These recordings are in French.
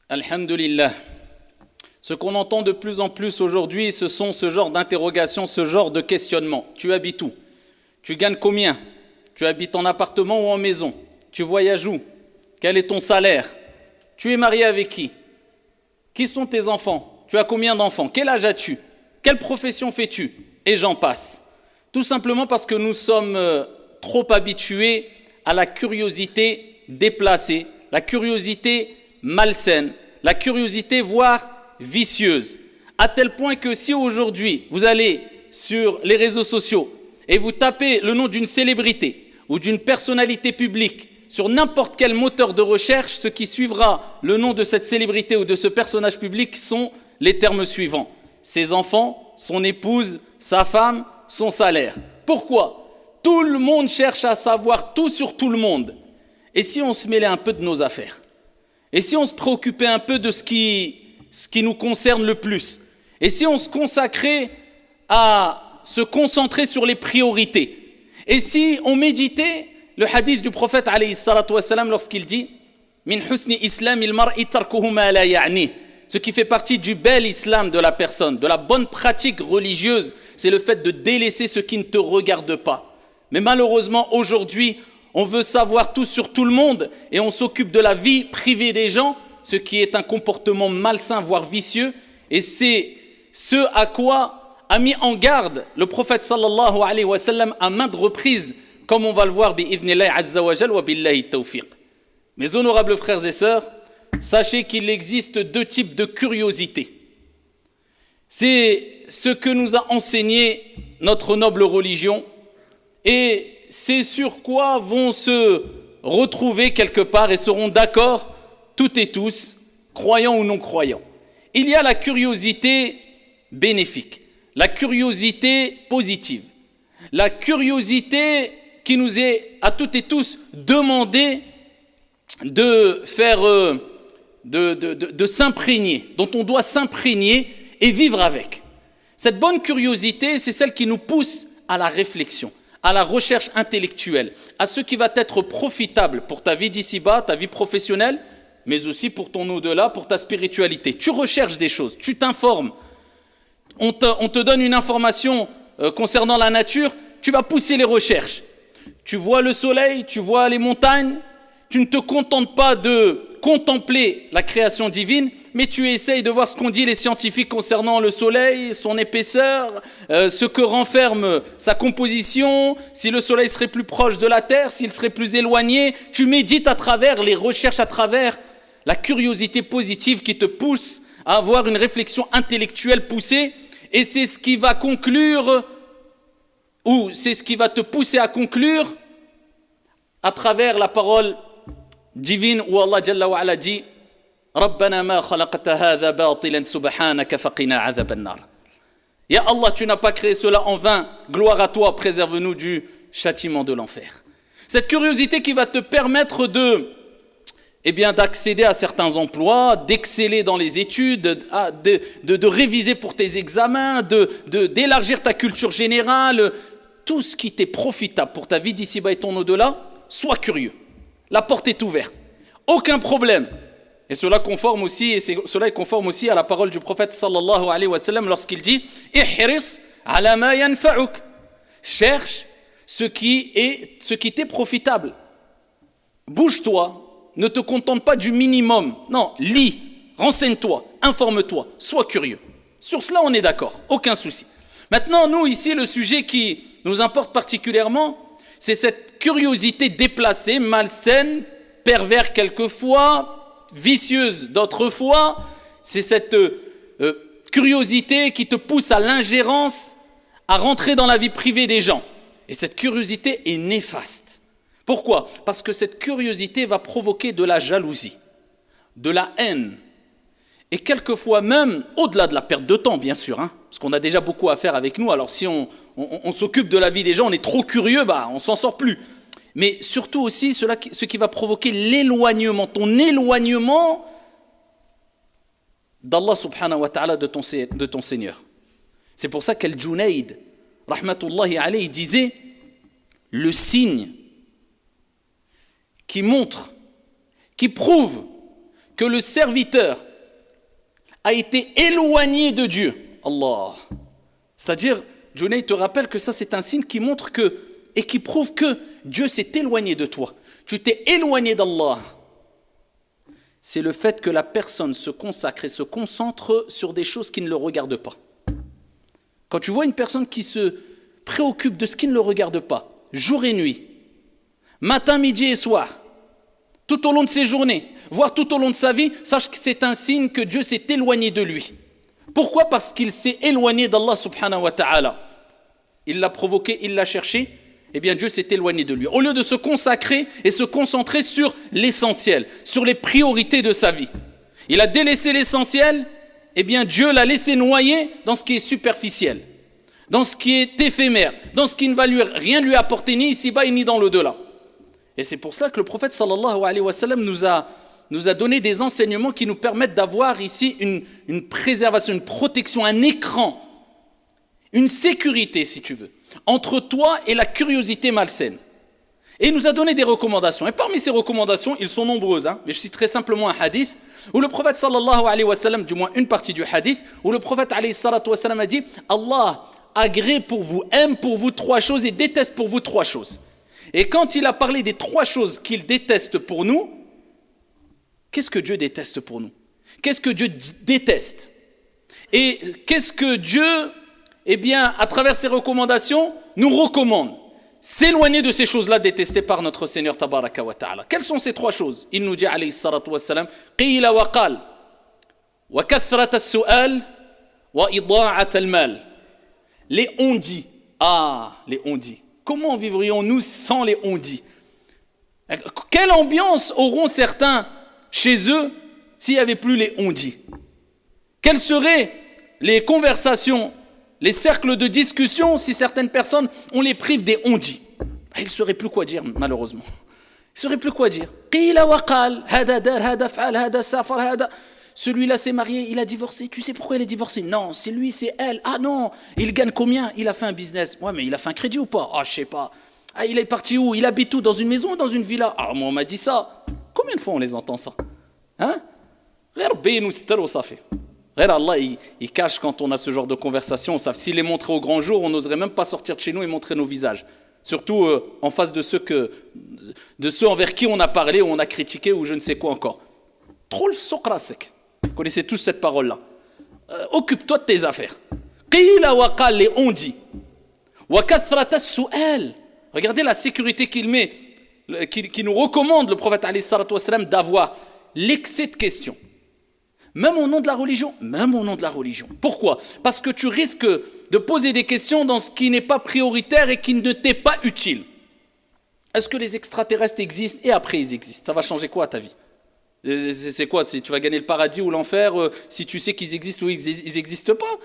Alhamdulillah. Ce qu'on entend de plus en plus aujourd'hui, ce sont ce genre d'interrogations, ce genre de questionnements. Tu habites où? Tu gagnes combien? Tu habites en appartement ou en maison? Tu voyages où? Quel est ton salaire? Tu es marié avec qui? Qui sont tes enfants? Tu as combien d'enfants? Quel âge as-tu? Quelle profession fais-tu? Et j'en passe. Tout simplement parce que nous sommes trop habitués à la curiosité déplacée, la curiosité malsaine, la curiosité voire vicieuse, à tel point que si aujourd'hui vous allez sur les réseaux sociaux et vous tapez le nom d'une célébrité ou d'une personnalité publique sur n'importe quel moteur de recherche, ce qui suivra le nom de cette célébrité ou de ce personnage public sont les termes suivants: ses enfants, son épouse, sa femme, son salaire. Pourquoi? Tout le monde cherche à savoir tout sur tout le monde. Et si on se mêlait un peu de nos affaires? Et si on se préoccupait un peu de ce qui nous concerne le plus? Et si on se consacrait à se concentrer sur les priorités? Et si on méditait le hadith du prophète alayhi salatu wassalam lorsqu'il dit « Min husni islam il mar'i tarkuhu ma la ya'ni » ce qui fait partie du bel islam de la personne, de la bonne pratique religieuse, c'est le fait de délaisser ce qui ne te regarde pas. Mais malheureusement, aujourd'hui, on veut savoir tout sur tout le monde et on s'occupe de la vie privée des gens, ce qui est un comportement malsain, voire vicieux. Et c'est ce à quoi a mis en garde le prophète sallallahu alayhi wa sallam à maintes reprises, comme on va le voir bi'idhnillahi azza wa jal wa billahi tawfiq. Mes honorables frères et sœurs, sachez qu'il existe deux types de curiosité. C'est ce que nous a enseigné notre noble religion et c'est sur quoi vont se retrouver quelque part et seront d'accord toutes et tous, croyants ou non croyants. Il y a la curiosité bénéfique, la curiosité positive, la curiosité qui nous est à toutes et tous demandée de faire, de s'imprégner, dont on doit s'imprégner et vivre avec. Cette bonne curiosité, c'est celle qui nous pousse à la réflexion, à la recherche intellectuelle, à ce qui va être profitable pour ta vie d'ici-bas, ta vie professionnelle, mais aussi pour ton au-delà, pour ta spiritualité. Tu recherches des choses, tu t'informes, on te donne une information concernant la nature, tu vas pousser les recherches. Tu vois le soleil, tu vois les montagnes, tu ne te contentes pas de contempler la création divine, mais tu essayes de voir ce qu'ont dit les scientifiques concernant le soleil, son épaisseur, ce que renferme sa composition, si le soleil serait plus proche de la terre, s'il serait plus éloigné. Tu médites à travers les recherches, à travers la curiosité positive qui te pousse à avoir une réflexion intellectuelle poussée, et c'est ce qui va conclure, ou c'est ce qui va te pousser à conclure à travers la parole divine où Allah Jalla wa Ala dit Rabbana ma khalaqta hadha batilan subhanaka faqina adhaban nar. Ya Allah, tu n'as pas créé cela en vain, gloire à toi, préserve-nous du châtiment de l'enfer. Cette curiosité qui va te permettre d'accéder à certains emplois, d'exceller dans les études, de réviser pour tes examens, d'élargir ta culture générale, tout ce qui t'est profitable pour ta vie d'ici-bas et ton au-delà, sois curieux. La porte est ouverte. Aucun problème. Et cela est conforme aussi à la parole du prophète sallallahu alayhi wa sallam lorsqu'il dit Ihris ala ma yanfa'uk. Cherche ce qui t'est profitable. Bouge-toi, ne te contente pas du minimum. Non, lis, renseigne-toi, informe-toi, sois curieux. Sur cela, on est d'accord, aucun souci. Maintenant, nous, ici, le sujet qui nous importe particulièrement, c'est cette curiosité déplacée, malsaine, pervers quelquefois, vicieuse d'autres fois. C'est cette curiosité qui te pousse à l'ingérence, à rentrer dans la vie privée des gens. Et cette curiosité est néfaste. Pourquoi? Parce que cette curiosité va provoquer de la jalousie, de la haine. Et quelquefois même, au-delà de la perte de temps, bien sûr, parce qu'on a déjà beaucoup à faire avec nous, alors si on s'occupe de la vie des gens, on est trop curieux, on s'en sort plus. Mais surtout aussi, ce qui va provoquer l'éloignement, ton éloignement d'Allah subhanahu wa ta'ala, de ton Seigneur. C'est pour ça qu'Al-Junayd, rahmatullahi alayhi, disait, le signe qui montre, qui prouve que le serviteur a été éloigné de Dieu. Allah. C'est-à-dire, Junayd te rappelle que ça c'est un signe qui montre que, et qui prouve que Dieu s'est éloigné de toi. Tu t'es éloigné d'Allah. C'est le fait que la personne se consacre et se concentre sur des choses qui ne le regardent pas. Quand tu vois une personne qui se préoccupe de ce qui ne le regarde pas, jour et nuit, matin, midi et soir, tout au long de ses journées, voire tout au long de sa vie, sache que c'est un signe que Dieu s'est éloigné de lui. Pourquoi ? Parce qu'il s'est éloigné d'Allah subhanahu wa ta'ala. Il l'a provoqué, il l'a cherché, eh bien Dieu s'est éloigné de lui. Au lieu de se consacrer et se concentrer sur l'essentiel, sur les priorités de sa vie. Il a délaissé l'essentiel, eh bien Dieu l'a laissé noyer dans ce qui est superficiel, dans ce qui est éphémère, dans ce qui ne va rien lui apporter ni ici-bas ni dans l'au-delà. Et c'est pour cela que le prophète sallallahu alayhi wa sallam nous a donné des enseignements qui nous permettent d'avoir ici une préservation, une protection, un écran, une sécurité si tu veux, entre toi et la curiosité malsaine. Et il nous a donné des recommandations. Et parmi ces recommandations, ils sont nombreuses, mais je citerai simplement un hadith où le prophète sallallahu alayhi wa sallam, du moins une partie du hadith, où le prophète alayhi salatu wa sallam a dit « Allah agrée pour vous, aime pour vous 3 choses et déteste pour vous 3 choses. » Et quand il a parlé des 3 choses qu'il déteste pour nous, qu'est-ce que Dieu déteste pour nous ? Qu'est-ce que Dieu déteste ? Et qu'est-ce que Dieu, eh bien, à travers ses recommandations, nous recommande ? S'éloigner de ces choses-là détestées par notre Seigneur Tabaraka wa Ta'ala. Quelles sont ces 3 choses ? Il nous dit, alayhi salatu wa salam, « Qila wa qal, wa kathrat as-su'al, wa ida'at al-mal » Les on-dit. Les on-dit. Comment vivrions-nous sans les on-dit ? Quelle ambiance auront certains chez eux s'il n'y avait plus les on-dit ? Quelles seraient les conversations, les cercles de discussion si certaines personnes, on les prive des on-dit ? Ils ne sauraient plus quoi dire, malheureusement. Ils ne sauraient plus quoi dire. Celui-là s'est marié, il a divorcé. Tu sais pourquoi il est divorcé ? Non, c'est lui, c'est elle. Ah non, il gagne combien ? Il a fait un business. Ouais, mais il a fait un crédit ou pas ? Ah, je sais pas. Ah, il est parti où ? Il habite où ? Dans une maison ou dans une villa ? Ah, moi, on m'a dit ça. Combien de fois on les entend ça ? Hein ? Allah, il cache quand on a ce genre de conversation. S'il les montrait au grand jour, on n'oserait même pas sortir de chez nous et montrer nos visages. Surtout en face de ceux envers qui on a parlé ou on a critiqué ou je ne sais quoi encore. Trop le sokrasek. Vous connaissez tous cette parole-là. Occupe-toi de tes affaires. Qila wa qal, les on dit. Wa kathrat as-su'al. Regardez la sécurité qu'il met, qui nous recommande le prophète alayhi salatu wa salam d'avoir l'excès de questions. Même au nom de la religion. Pourquoi ? Parce que tu risques de poser des questions dans ce qui n'est pas prioritaire et qui ne t'est pas utile. Est-ce que les extraterrestres existent ? Et après ils existent. Ça va changer quoi à ta vie ? C'est quoi ? Si tu vas gagner le paradis ou l'enfer si tu sais qu'ils existent ou ils n'existent pas ?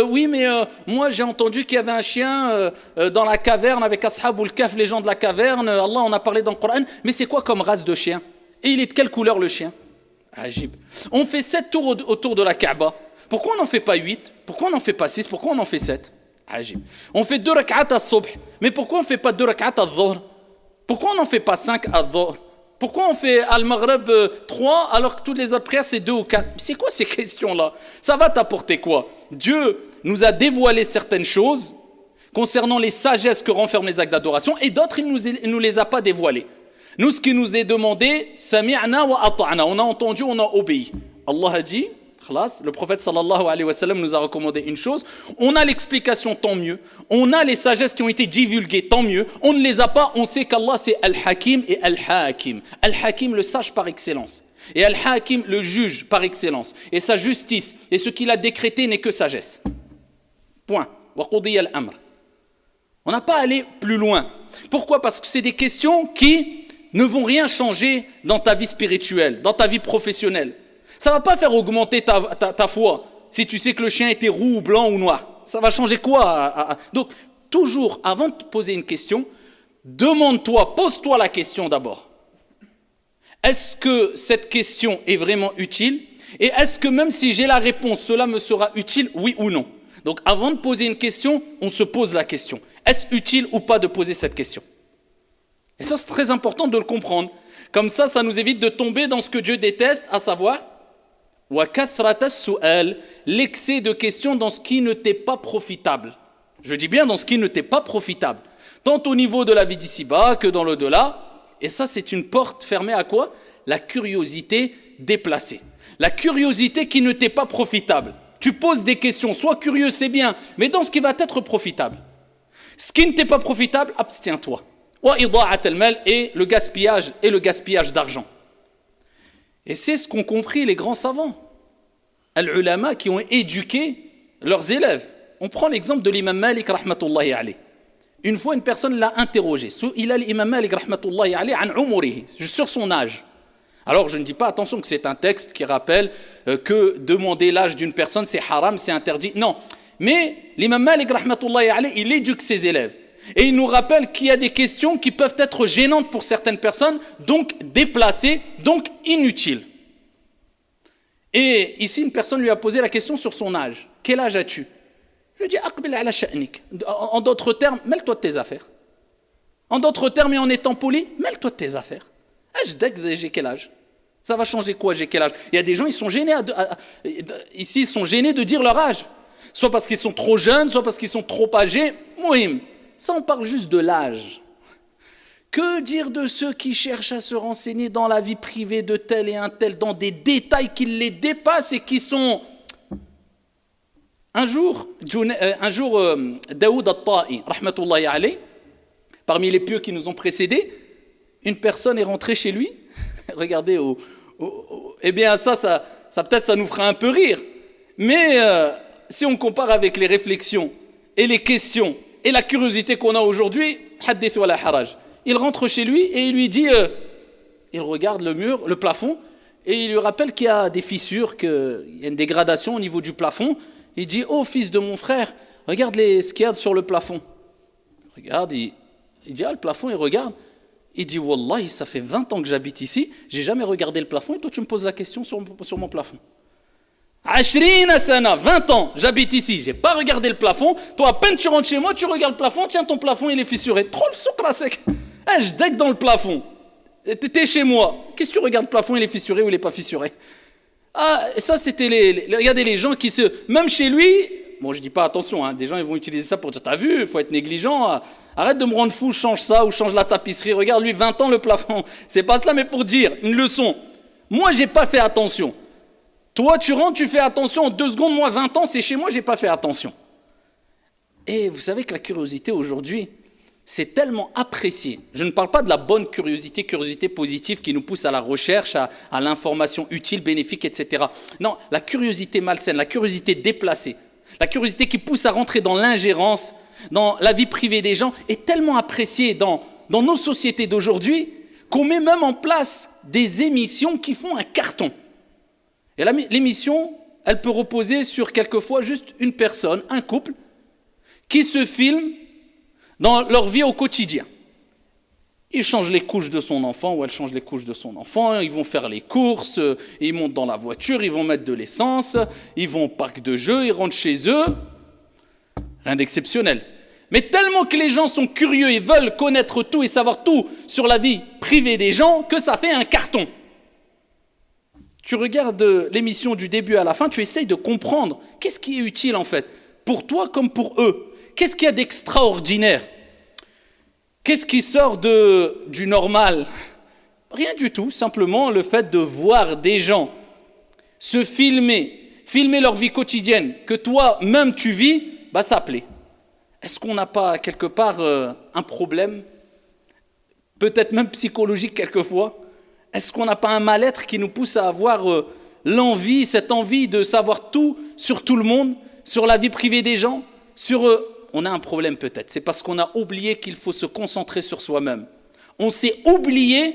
Oui, mais moi j'ai entendu qu'il y avait un chien dans la caverne avec Ashabul Kahf, les gens de la caverne. Allah en a parlé dans le Coran. Mais c'est quoi comme race de chien ? Et il est de quelle couleur le chien ? Ajib. On fait 7 tours autour de la Kaaba. Pourquoi on n'en fait pas 8 ? Pourquoi on n'en fait pas 6 ? Pourquoi on en fait 7 ? Ajib. On fait 2 rak'at as-subh. Mais pourquoi on ne fait pas 2 rak'at al-dhuhr ? Pourquoi on n'en fait pas 5 al-dhuhr ? Pourquoi on fait al-maghrib 3 alors que toutes les autres prières c'est 2 ou 4 ? C'est quoi ces questions-là ? Ça va t'apporter quoi ? Dieu nous a dévoilé certaines choses concernant les sagesses que renferment les actes d'adoration et d'autres il ne nous les a pas dévoilées. Nous, ce qui nous est demandé, sami'na wa ata'na, on a entendu, on a obéi. Allah a dit, le prophète sallallahu alayhi wa sallam nous a recommandé une chose, on a l'explication, tant mieux, on a les sagesses qui ont été divulguées, tant mieux, on ne les a pas, on sait qu'Allah c'est Al-Hakim et Al-Hakim. Al-Hakim, le sage par excellence, et Al-Hakim, le juge par excellence, et sa justice, et ce qu'il a décrété n'est que sagesse. Point. Wa qudiya al-amr. On n'a pas à aller plus loin. Pourquoi ? Parce que c'est des questions qui ne vont rien changer dans ta vie spirituelle, dans ta vie professionnelle. Ça ne va pas faire augmenter ta foi si tu sais que le chien était roux ou blanc ou noir. Ça va changer quoi ? Donc, toujours, avant de te poser une question, demande-toi, pose-toi la question d'abord. Est-ce que cette question est vraiment utile ? Et est-ce que même si j'ai la réponse, cela me sera utile, oui ou non ? Donc, avant de poser une question, on se pose la question. Est-ce utile ou pas de poser cette question ? Et ça, c'est très important de le comprendre. Comme ça nous évite de tomber dans ce que Dieu déteste, à savoir wa kathrata as-su'al, l'excès de questions dans ce qui ne t'est pas profitable. Je dis bien dans ce qui ne t'est pas profitable, tant au niveau de la vie d'ici-bas que dans l'au-delà. Et ça, c'est une porte fermée à quoi? La curiosité déplacée. La curiosité qui ne t'est pas profitable. Tu poses des questions, sois curieux, c'est bien, mais dans ce qui va t'être profitable. Ce qui ne t'est pas profitable, abstiens-toi. Et le gaspillage d'argent. Et c'est ce qu'ont compris les grands savants, al-ulama, qui ont éduqué leurs élèves. On prend l'exemple de l'imam Malik rahmatullahi alayh. Une fois, une personne l'a interrogé. Il a l'imam Malik rahmatullahi alayh an umurihi, sur son âge. Alors je ne dis pas, attention, que c'est un texte qui rappelle que demander l'âge d'une personne c'est haram, c'est interdit. Non, mais l'imam Malik rahmatullahi alayh, il éduque ses élèves. Et il nous rappelle qu'il y a des questions qui peuvent être gênantes pour certaines personnes, donc déplacées, donc inutiles. Et ici, une personne lui a posé la question sur son âge. Quel âge as-tu? Je lui ai dit, aqbil ala sha'nik. En d'autres termes, mêle-toi de tes affaires. En d'autres termes et en étant poli, mêle-toi de tes affaires. J'ai quel âge? Ça va changer quoi, j'ai quel âge? Il y a des gens, ils sont gênés, ici, ils sont gênés de dire leur âge. Soit parce qu'ils sont trop jeunes, soit parce qu'ils sont trop âgés. Mouhim. Ça, on parle juste de l'âge. Que dire de ceux qui cherchent à se renseigner dans la vie privée de tel et un tel, dans des détails qui les dépassent et qui sont... Un jour, Daoud al-Ta'i, rahmatullahi alayh, parmi les pieux qui nous ont précédés, une personne est rentrée chez lui. Regardez, eh bien ça peut-être ça nous fera un peu rire. Mais si on compare avec les réflexions et les questions et la curiosité qu'on a aujourd'hui, hadith wala haraj. Il rentre chez lui et il lui dit, il regarde le mur, le plafond, et il lui rappelle qu'il y a des fissures, qu'il y a une dégradation au niveau du plafond. Il dit, oh fils de mon frère, regarde ce qu'il y a sur le plafond. Regarde, il dit, le plafond, il regarde. Il dit, Wallahi, ça fait 20 ans que j'habite ici, j'ai jamais regardé le plafond, et toi tu me poses la question sur mon plafond. 20 ans, j'habite ici, j'ai pas regardé le plafond. Toi, à peine tu rentres chez moi, tu regardes le plafond, tiens, ton plafond, il est fissuré. Trop le souk là, sec. Je deck dans le plafond. T'es chez moi. Qu'est-ce que tu regardes le plafond, il est fissuré ou il est pas fissuré? Ah, ça, c'était regardez les gens qui même chez lui, bon, je dis pas attention, hein, des gens, ils vont utiliser ça pour dire, t'as vu, il faut être négligent. Arrête de me rendre fou, change ça ou change la tapisserie. Regarde, lui, 20 ans, le plafond. C'est pas cela, mais pour dire une leçon. Moi, j'ai pas fait attention. Toi, tu rentres, tu fais attention, en 2 secondes, moi, 20 ans, c'est chez moi, j'ai pas fait attention. Et vous savez que la curiosité aujourd'hui, c'est tellement apprécié. Je ne parle pas de la bonne curiosité positive qui nous pousse à la recherche, à l'information utile, bénéfique, etc. Non, la curiosité malsaine, la curiosité déplacée, la curiosité qui pousse à rentrer dans l'ingérence, dans la vie privée des gens, est tellement appréciée dans nos sociétés d'aujourd'hui qu'on met même en place des émissions qui font un carton. Et l'émission, elle peut reposer sur quelquefois juste une personne, un couple, qui se filme dans leur vie au quotidien. Il change les couches de son enfant ou elle change les couches de son enfant, ils vont faire les courses, ils montent dans la voiture, ils vont mettre de l'essence, ils vont au parc de jeux, ils rentrent chez eux. Rien d'exceptionnel. Mais tellement que les gens sont curieux et veulent connaître tout et savoir tout sur la vie privée des gens, que ça fait un carton. Tu regardes l'émission du début à la fin, tu essayes de comprendre qu'est-ce qui est utile en fait, pour toi comme pour eux. Qu'est-ce qu'il y a d'extraordinaire? Qu'est-ce qui sort du normal? Rien du tout, simplement le fait de voir des gens se filmer leur vie quotidienne, que toi-même tu vis, ça plaît. Est-ce qu'on n'a pas quelque part un problème? Peut-être même psychologique quelquefois. Est-ce qu'on n'a pas un mal-être qui nous pousse à avoir cette envie de savoir tout sur tout le monde, sur la vie privée des gens, on a un problème peut-être. C'est parce qu'on a oublié qu'il faut se concentrer sur soi-même. On s'est oublié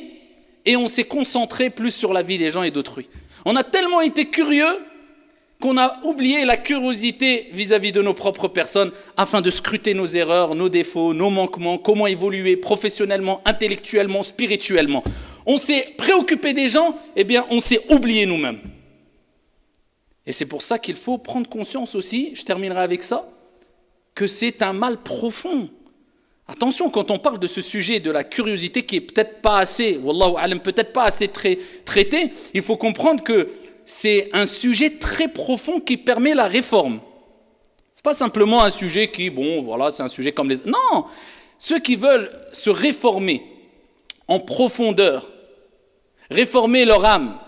et on s'est concentré plus sur la vie des gens et d'autrui. On a tellement été curieux qu'on a oublié la curiosité vis-à-vis de nos propres personnes afin de scruter nos erreurs, nos défauts, nos manquements, comment évoluer professionnellement, intellectuellement, spirituellement. On s'est préoccupé des gens, on s'est oublié nous-mêmes. Et c'est pour ça qu'il faut prendre conscience aussi, je terminerai avec ça, que c'est un mal profond. Attention, quand on parle de ce sujet de la curiosité qui est peut-être pas assez, wallahu alam, peut-être pas assez traité, il faut comprendre que c'est un sujet très profond qui permet la réforme. C'est pas simplement un sujet qui, bon, voilà, c'est un sujet comme les... Non, ceux qui veulent se réformer en profondeur, réformer leur âme,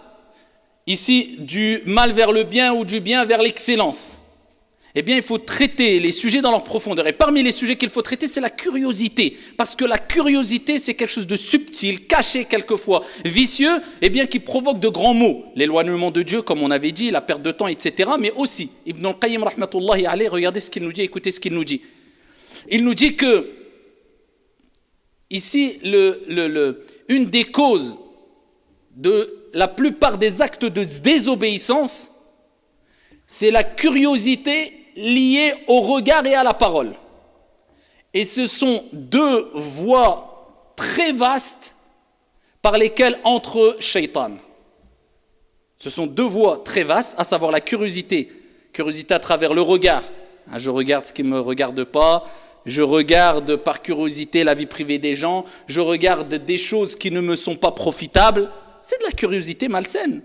ici, du mal vers le bien ou du bien vers l'excellence, eh bien, il faut traiter les sujets dans leur profondeur. Et parmi les sujets qu'il faut traiter, c'est la curiosité. Parce que la curiosité, c'est quelque chose de subtil, caché quelquefois, vicieux, eh bien, qui provoque de grands maux. L'éloignement de Dieu, comme on avait dit, la perte de temps, etc. Mais aussi, Ibn al-Qayyim, rahmatullahi alayhi, regardez ce qu'il nous dit, écoutez ce qu'il nous dit. Il nous dit que, ici, une des causes de la plupart des actes de désobéissance, c'est la curiosité liée au regard et à la parole. Et ce sont deux voies très vastes par lesquelles entre Shaitan. Ce sont deux voies très vastes, à savoir la curiosité à travers le regard. Je regarde ce qui ne me regarde pas, je regarde par curiosité la vie privée des gens, je regarde des choses qui ne me sont pas profitables. C'est de la curiosité malsaine.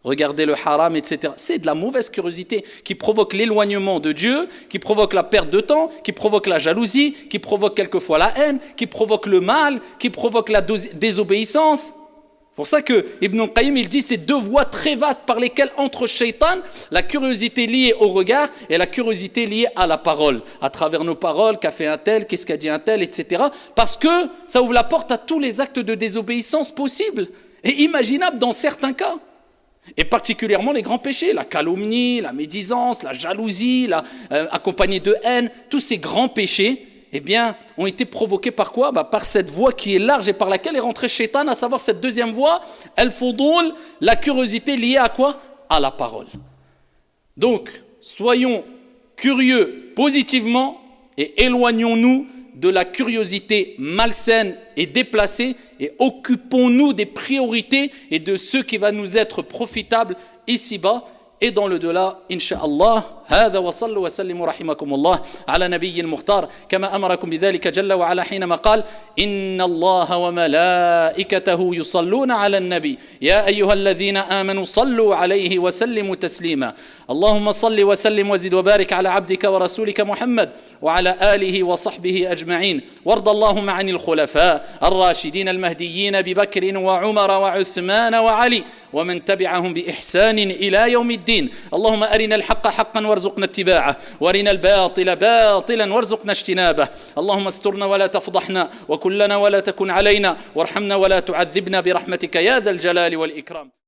Regardez le haram, etc. C'est de la mauvaise curiosité qui provoque l'éloignement de Dieu, qui provoque la perte de temps, qui provoque la jalousie, qui provoque quelquefois la haine, qui provoque le mal, qui provoque la désobéissance. C'est pour ça que Ibn al-Qayyim, il dit, c'est deux voies très vastes par lesquelles entre Shaitan, la curiosité liée au regard et la curiosité liée à la parole. À travers nos paroles, qu'a fait un tel, qu'est-ce qu'a dit un tel, etc. Parce que ça ouvre la porte à tous les actes de désobéissance possibles et imaginables dans certains cas. Et particulièrement les grands péchés, la calomnie, la médisance, la jalousie, accompagnée de haine, tous ces grands péchés, eh bien, ont été provoqués par quoi ? Par cette voie qui est large et par laquelle est rentré Shaitan, à savoir cette deuxième voie, al-fudul, la curiosité liée à quoi ? À la parole. Donc, soyons curieux positivement et éloignons-nous de la curiosité malsaine et déplacée et occupons-nous des priorités et de ce qui va nous être profitable ici-bas et dans le delà, incha'Allah. هذا وصلوا وسلموا رحمكم الله على نبي المختار كما أمركم بذلك جل وعلا حينما قال إن الله وملائكته يصلون على النبي يا أيها الذين آمنوا صلوا عليه وسلموا تسليما اللهم صل وسلم وزد وبارك على عبدك ورسولك محمد وعلى آله وصحبه أجمعين وارض اللهم عن الخلفاء الراشدين المهديين أبي بكر وعمر وعثمان وعلي ومن تبعهم بإحسان إلى يوم الدين اللهم أرنا الحق حقا وارزقنا اتباعه وارنا الباطل باطلا وارزقنا اجتنابه اللهم استرنا ولا تفضحنا وكلنا ولا تكن علينا وارحمنا ولا تعذبنا برحمتك يا ذا الجلال والإكرام